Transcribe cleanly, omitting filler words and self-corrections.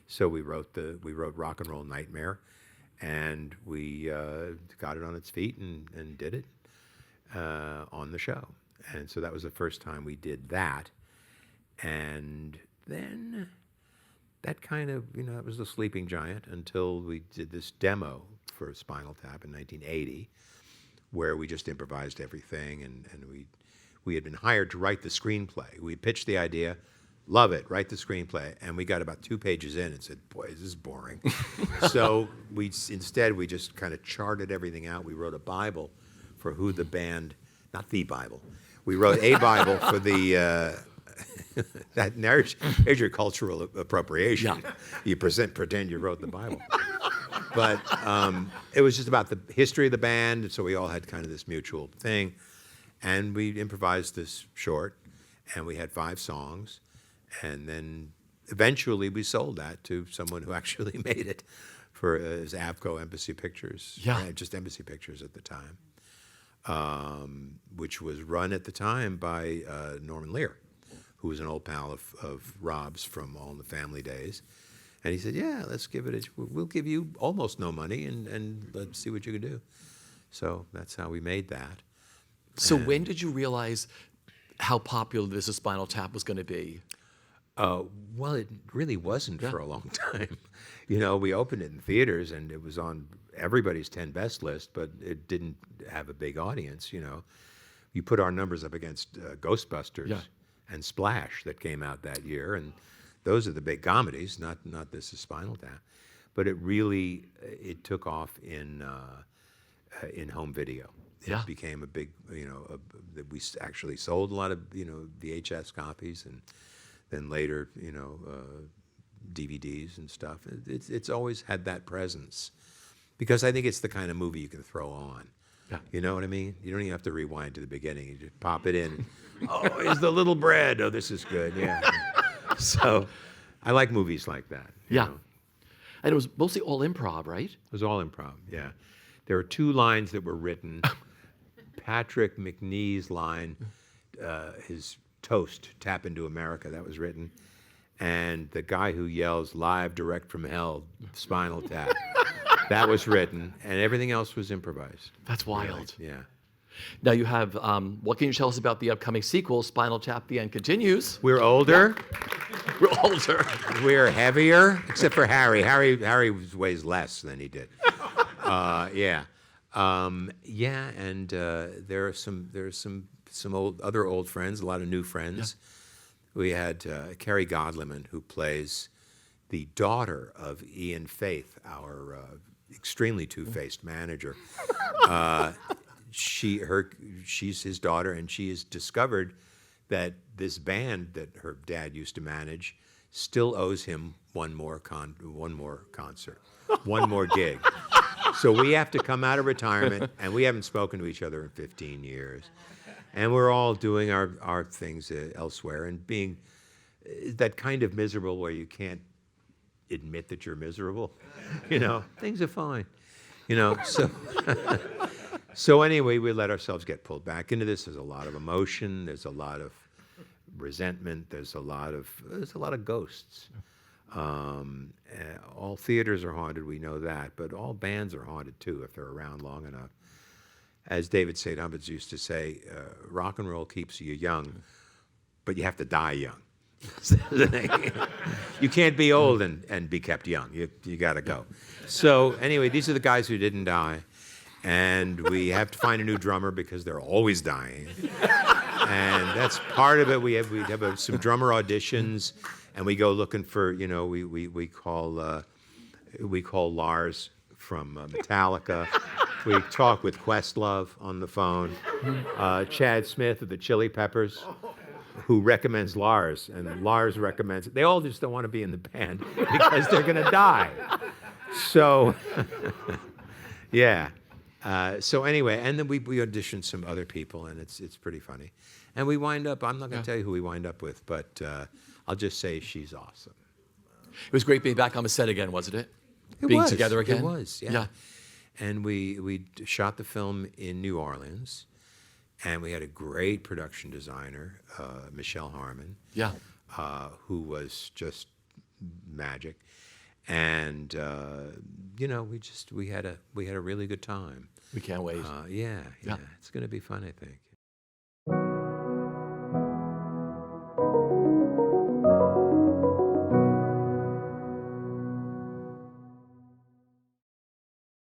So we wrote Rock and Roll Nightmare, and we got it on its feet and did it on the show. And so that was the first time we did that. And then that kind of, that was the sleeping giant until we did this demo for Spinal Tap in 1980, where we just improvised everything, and we had been hired to write the screenplay. We pitched the idea, love it, write the screenplay, and we got about 2 pages in and said, boy, this is boring. So instead we just kind of charted everything out. We wrote a Bible for who the band, not the Bible, we wrote a Bible for the, there's your cultural appropriation. Yeah. You pretend you wrote the Bible. But it was just about the history of the band, so we all had kind of this mutual thing. And we improvised this short, and we had 5 songs. And then eventually we sold that to someone who actually made it for his AVCO Embassy Pictures. Yeah. Just Embassy Pictures at the time, which was run at the time by Norman Lear, who was an old pal of Rob's from All in the Family days. And he said, yeah, let's give it we'll give you almost no money and let's see what you can do. So that's how we made that. So when did you realize how popular this Spinal Tap was going to be? Well, it really wasn't for a long time. We opened it in theaters and it was on everybody's 10 best list, but it didn't have a big audience. You put our numbers up against Ghostbusters and Splash that came out that year, and those are the big comedies, not This is Spinal Tap. But it took off in home video. It became a big, that we actually sold a lot of, VHS copies, and then later, DVDs and stuff. It's always had that presence, because I think it's the kind of movie you can throw on. Yeah. You know what I mean? You don't even have to rewind to the beginning. You just pop it in. Oh, here's the little bread. Oh, this is good. Yeah. So I like movies like that. Yeah. You know? And it was mostly all improv, right? It was all improv, yeah. There were 2 lines that were written. Patrick McNee's line, his toast, Tap Into America, that was written. And the guy who yells, live, direct from hell, Spinal Tap, that was written. And everything else was improvised. That's wild. Really. Yeah. Now you have, what can you tell us about the upcoming sequel, Spinal Tap, The End Continues? We're older. Yeah. We're older. We're heavier, except for Harry. Harry weighs less than he did. Yeah. And there are some other old friends, a lot of new friends. Yeah. We had Carrie Godleman, who plays the daughter of Ian Faith, our extremely two-faced manager. She's his daughter, and she has discovered that this band that her dad used to manage still owes him one more concert, one more gig. So we have to come out of retirement, and we haven't spoken to each other in 15 years. And we're all doing our things elsewhere and being that kind of miserable where you can't admit that you're miserable. Things are fine. So so anyway, we let ourselves get pulled back into this. There's a lot of emotion. There's a lot of resentment. There's a lot of ghosts. All theaters are haunted, we know that, but all bands are haunted too if they're around long enough. As David St. Hubbins used to say, rock and roll keeps you young, but you have to die young. You can't be old and be kept young. You got to go. So anyway, these are the guys who didn't die, and we have to find a new drummer because they're always dying. And that's part of it. We have some drummer auditions. And we go looking for, we call Lars from Metallica. We talk with Questlove on the phone. Chad Smith of the Chili Peppers, who recommends Lars, and Lars recommends it. They all just don't want to be in the band because they're going to die. So, yeah. So anyway, and then we auditioned some other people, and it's pretty funny. And we wind up, I'm not going to tell you who we wind up with, but I'll just say she's awesome. It was great being back on the set again, wasn't it? Being together again? It was, yeah. And we shot the film in New Orleans, and we had a great production designer, Michelle Harmon, who was just magic. and we had a really good time. We can't wait. Yeah, it's going to be fun, I think.